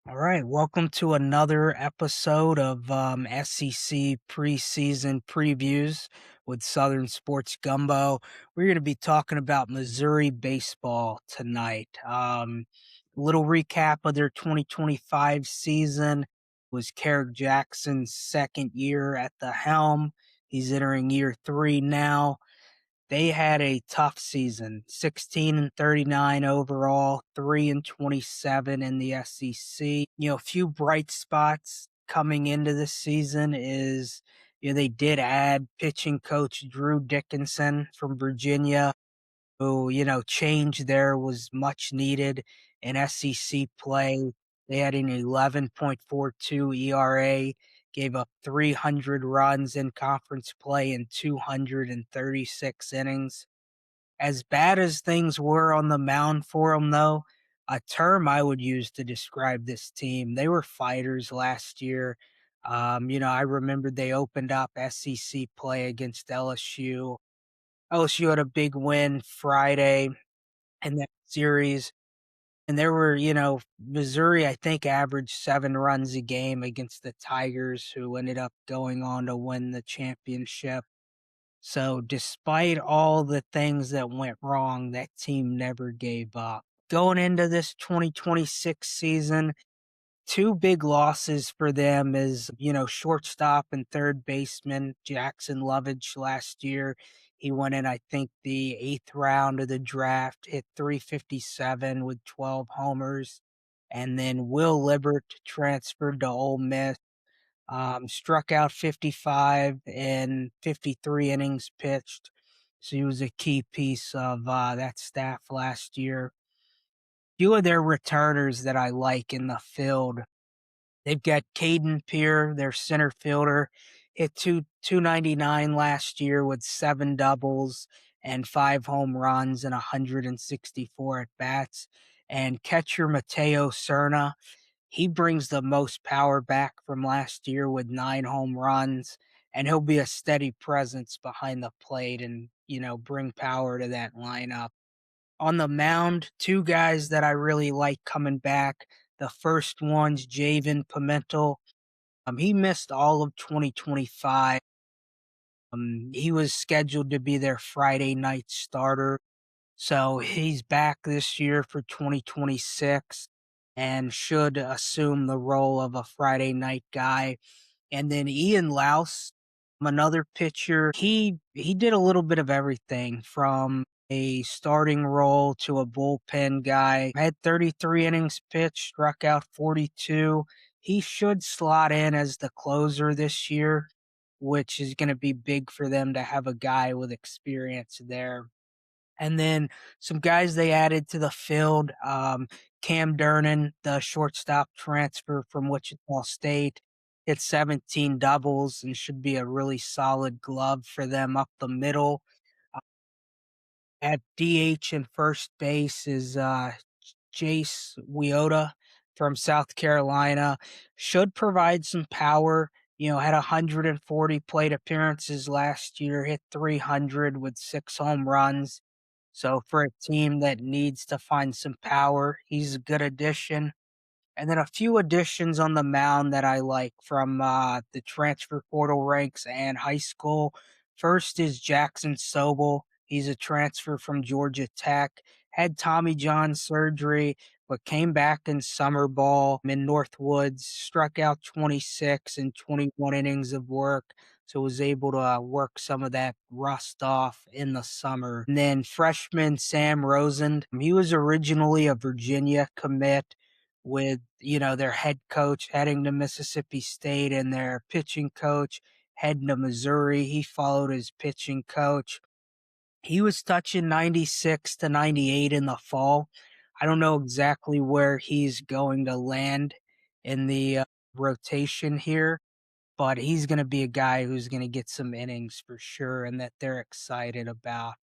All right, welcome to another episode of SEC preseason previews with Southern Sports Gumbo. We're going to be talking about Missouri baseball tonight. Little recap of their 2025 season was Carrick Jackson's second year at the helm. He's entering year three now. They had a tough season, 16-39 overall, 3-27 in the SEC. A few bright spots coming into this season is, they did add pitching coach Drew Dickinson from Virginia, who, change there was much needed in SEC play. They had an 11.42 ERA, gave up 300 runs in conference play in 236 innings. As bad as things were on the mound for them, though, a term I would use to describe this team, they were fighters last year. I remember they opened up SEC play against LSU. LSU had a big win Friday in that series. And there were, Missouri, I think, averaged 7 runs a game against the Tigers, who ended up going on to win the championship. So, despite all the things that went wrong, that team never gave up. Going into this 2026 season, two big losses for them is, shortstop and third baseman Jackson Lovage last year. He went in, I think, the eighth round of the draft, hit 357 with 12 homers. And then Will Libbert transferred to Ole Miss, struck out 55 in 53 innings pitched. So he was a key piece of that staff last year. Few of their returners that I like in the field. They've got Caden Peer, their center fielder, hit 299 last year with 7 doubles and 5 home runs and 164 at bats. And catcher Mateo Cerna, he brings the most power back from last year with 9 home runs, and he'll be a steady presence behind the plate and, bring power to that lineup. On the mound, two guys that I really like coming back. The first one's Javen Pimentel. He missed all of 2025. He was scheduled to be their Friday night starter. So he's back this year for 2026 and should assume the role of a Friday night guy. And then Ian Laus, another pitcher, he did a little bit of everything from a starting role to a bullpen guy. Had 33 innings pitched, struck out 42. He should slot in as the closer this year, which is going to be big for them to have a guy with experience there. And then some guys they added to the field, Cam Durnan, the shortstop transfer from Wichita State, hit 17 doubles and should be a really solid glove for them up the middle. At DH and first base is Jace Wiota from South Carolina. Should provide some power. Had 140 plate appearances last year, hit 300 with 6 home runs. So for a team that needs to find some power, he's a good addition. And then a few additions on the mound that I like from the transfer portal ranks and high school. First is Jackson Sobel. He's a transfer from Georgia Tech. Had Tommy John surgery, but came back in summer ball in Northwoods, struck out 26 in 21 innings of work. So was able to work some of that rust off in the summer. And then freshman Sam Rosen. He was originally a Virginia commit with, their head coach heading to Mississippi State and their pitching coach heading to Missouri. He followed his pitching coach. He was touching 96 to 98 in the fall. I don't know exactly where he's going to land in the rotation here, but he's going to be a guy who's going to get some innings for sure and that they're excited about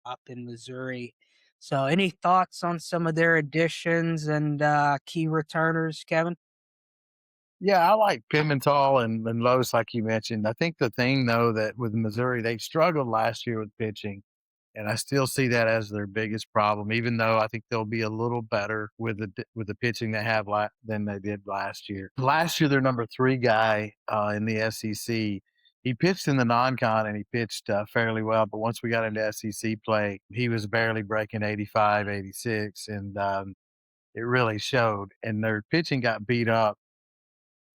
up in Missouri. So, any thoughts on some of their additions and key returners, Kevin? Yeah, I like Pimental and Los, like you mentioned. I think the thing though that with Missouri, they struggled last year with pitching. And I still see that as their biggest problem, even though I think they'll be a little better with the pitching they have than they did last year. Last year, their number three guy in the SEC, he pitched in the non-con and he pitched fairly well. But once we got into SEC play, he was barely breaking 85, 86, and it really showed. And their pitching got beat up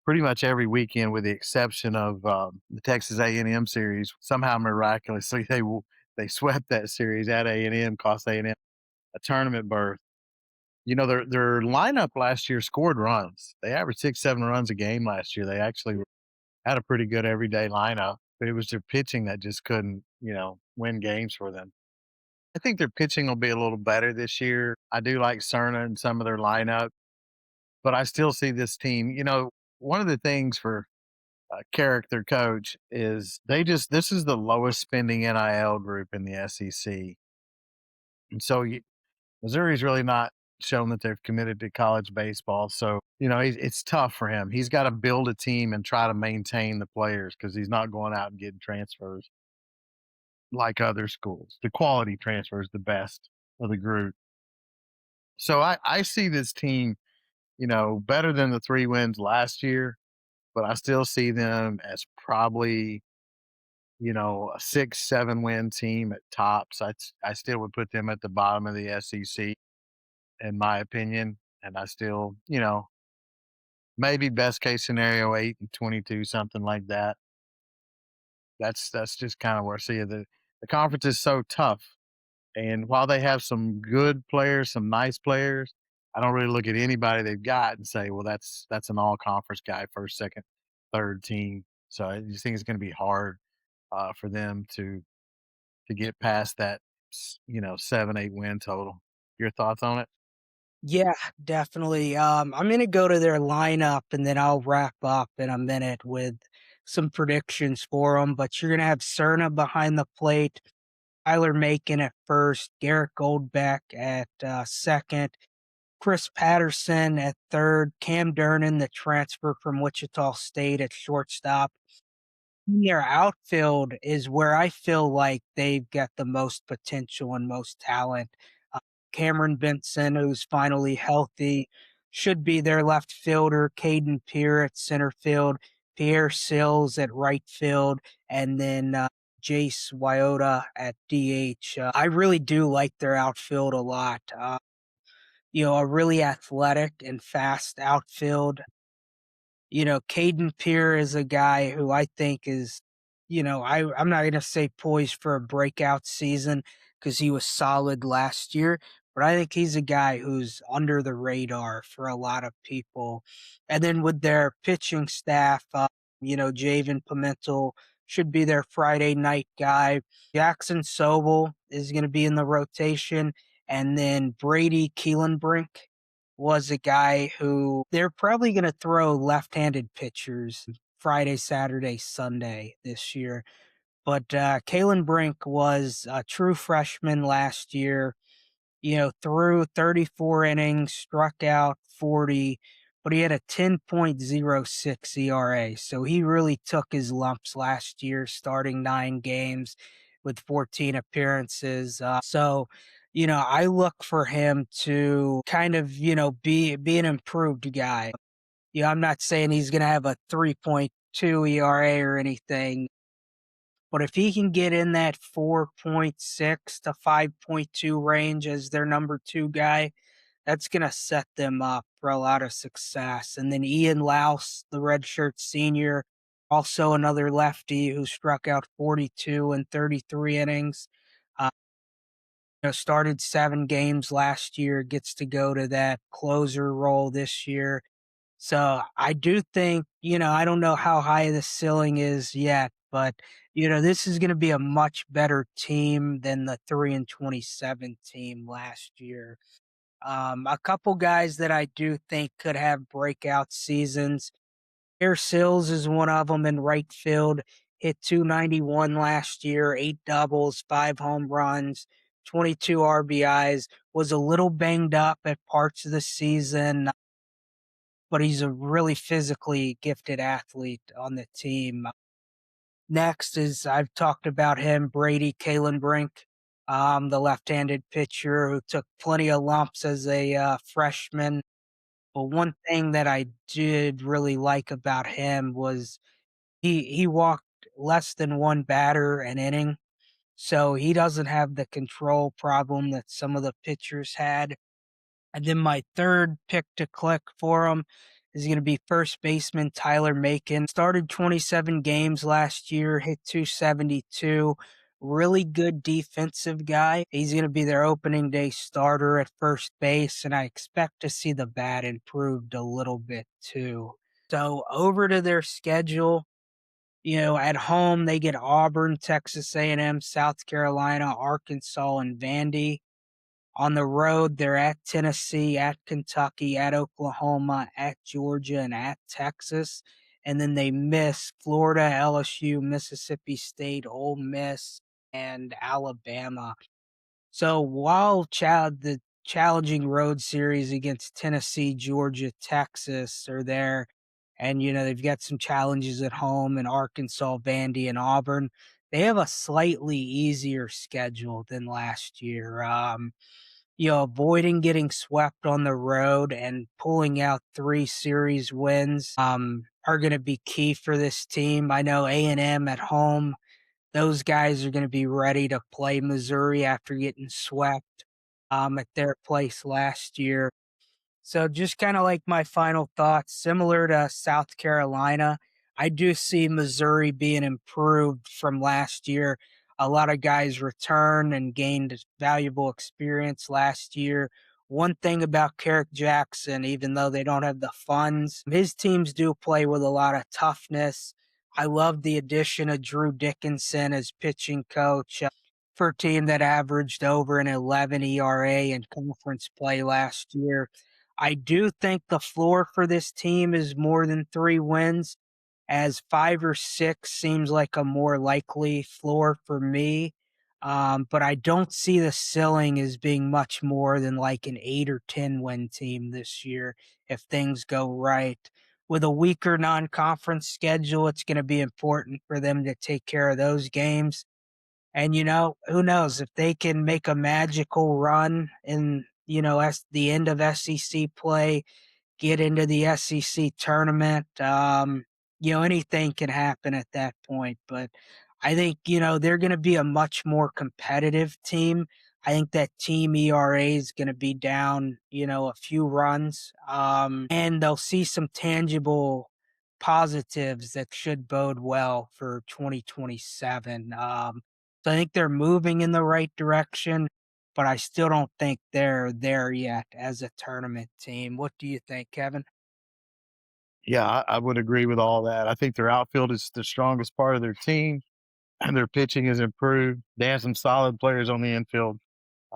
pretty much every weekend, with the exception of the Texas A&M series. Somehow, miraculously, they swept that series at A&M, cost A&M a tournament berth. You know, their lineup last year scored runs. They averaged 6, 7 runs a game last year. They actually had a pretty good everyday lineup, but it was their pitching that just couldn't, win games for them. I think their pitching will be a little better this year. I do like Cerna and some of their lineup, but I still see this team. One of the things for Carrick, their coach, is this is the lowest spending NIL group in the SEC, and so Missouri's really not shown that they've committed to college baseball. So it's tough for him. He's got to build a team and try to maintain the players because he's not going out and getting transfers like other schools. The quality transfer is the best of the group. So I see this team, better than the 3 wins last year, but I still see them as probably a 6, 7 win team at tops. I still would put them at the bottom of the SEC, in my opinion. And I still, maybe best case scenario 8-22, something like that. That's just kind of where I see it. The conference is so tough. And while they have some good players, some nice players, I don't really look at anybody they've got and say, well, that's an all conference guy, first, second, third team. So I just think it's going to be hard for them to get past that, 7, 8 win total. Your thoughts on it? Yeah, definitely. I'm gonna go to their lineup and then I'll wrap up in a minute with some predictions for them. But you're gonna have Cerna behind the plate, Tyler Macon at first, Garrett Goldbeck at second, Chris Patterson at third, Cam Durnan, the transfer from Wichita State, at shortstop. Their outfield is where I feel like they've got the most potential and most talent. Uh, Cameron Benson, who's finally healthy, should be their left fielder. Caden Pierre at center field, Pierre Sills at right field, and then Jace Wyota at DH. I really do like their outfield a lot. A really athletic and fast outfield. Caden Pierre is a guy who I think is, I'm not going to say poised for a breakout season because he was solid last year, but I think he's a guy who's under the radar for a lot of people. And then with their pitching staff, Javen Pimentel should be their Friday night guy. Jackson Sobel is going to be in the rotation. And then Brady Keelenbrink was a guy who they're probably going to throw left-handed pitchers Friday, Saturday, Sunday this year. But Kalen Brink was a true freshman last year, threw 34 innings, struck out 40, but he had a 10.06 ERA. So he really took his lumps last year, starting 9 games with 14 appearances. I look for him to kind of, be an improved guy. I'm not saying he's going to have a 3.2 ERA or anything, but if he can get in that 4.6 to 5.2 range as their number two guy, that's going to set them up for a lot of success. And then Ian Laus, the redshirt senior, also another lefty who struck out 42 in 33 innings. Uh, Started 7 games last year, gets to go to that closer role this year. So I do think, I don't know how high the ceiling is yet, but this is going to be a much better team than the 3-27 team last year. A couple guys that I do think could have breakout seasons. Air Sills is one of them in right field. Hit 291 last year, 8 doubles, 5 home runs, 22 RBIs. Was a little banged up at parts of the season, but he's a really physically gifted athlete on the team. Next is I've talked about him, Brady Kalenbrink. the left-handed pitcher who took plenty of lumps as a freshman. But one thing that I did really like about him was he walked less than one batter an inning, so he doesn't have the control problem that some of the pitchers had. And then my 3rd pick to click for him is gonna be first baseman Tyler Macon. Started 27 games last year, hit 272, really good defensive guy. He's gonna be their opening day starter at first base, and I expect to see the bat improved a little bit too. So over to their schedule, at home, they get Auburn, Texas A&M, South Carolina, Arkansas, and Vandy. On the road, they're at Tennessee, at Kentucky, at Oklahoma, at Georgia, and at Texas. And then they miss Florida, LSU, Mississippi State, Ole Miss, and Alabama. So while the challenging road series against Tennessee, Georgia, Texas are there, and they've got some challenges at home in Arkansas, Vandy, and Auburn. They have a slightly easier schedule than last year. Avoiding getting swept on the road and pulling out 3 series wins are going to be key for this team. I know A&M at home, those guys are gonna be ready to play Missouri after getting swept, at their place last year. So just kinda like my final thoughts, similar to South Carolina, I do see Missouri being improved from last year. A lot of guys returned and gained valuable experience last year. One thing about Carrick Jackson, even though they don't have the funds, his teams do play with a lot of toughness. I love the addition of Drew Dickinson as pitching coach for a team that averaged over an 11 ERA in conference play last year. I do think the floor for this team is more than 3 wins, as 5 or 6 seems like a more likely floor for me. But I don't see the ceiling as being much more than like an 8 or 10 win team this year if things go right. With a weaker non-conference schedule, it's gonna be important for them to take care of those games. And, who knows if they can make a magical run in, as the end of SEC play, get into the SEC tournament. Anything can happen at that point. But I think, they're going to be a much more competitive team. I think that team ERA is going to be down, a few runs. And they'll see some tangible positives that should bode well for 2027. So I think they're moving in the right direction, but I still don't think they're there yet as a tournament team. What do you think, Kevin? Yeah, I would agree with all that. I think their outfield is the strongest part of their team, and their pitching has improved. They have some solid players on the infield.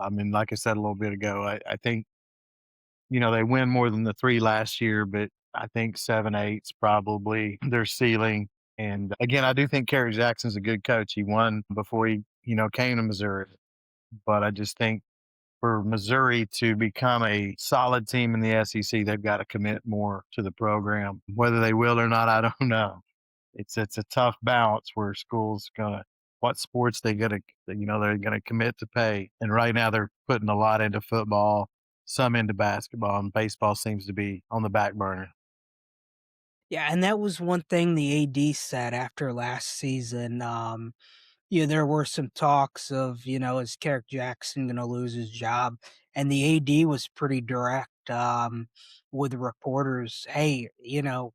I mean, like I said a little bit ago, I think they win more than the 3 last year, but I think 7, 8's probably their ceiling. And again, I do think Kerry Jackson's a good coach. He won before he came to Missouri. But I just think for Missouri to become a solid team in the SEC, they've got to commit more to the program. Whether they will or not, I don't know. It's a tough balance where schools gonna what sports they're gonna commit to pay. And right now they're putting a lot into football, some into basketball, and baseball seems to be on the back burner. Yeah, and that was one thing the AD said after last season. There were some talks of, is Carrick Jackson going to lose his job? And the AD was pretty direct with reporters. Hey,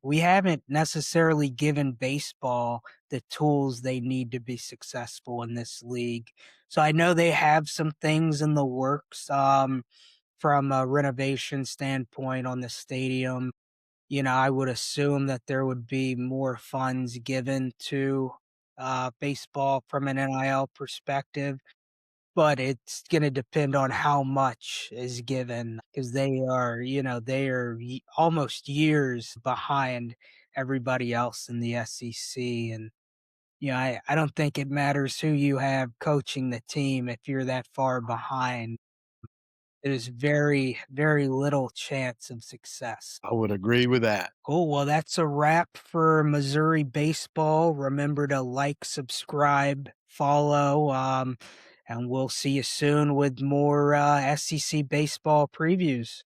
we haven't necessarily given baseball the tools they need to be successful in this league. So I know they have some things in the works from a renovation standpoint on the stadium. I would assume that there would be more funds given to baseball from an NIL perspective, but it's going to depend on how much is given because they are almost years behind everybody else in the SEC. And, I don't think it matters who you have coaching the team if you're that far behind. There's very, very little chance of success. I would agree with that. Cool. Well, that's a wrap for Missouri baseball. Remember to like, subscribe, follow, and we'll see you soon with more SEC baseball previews.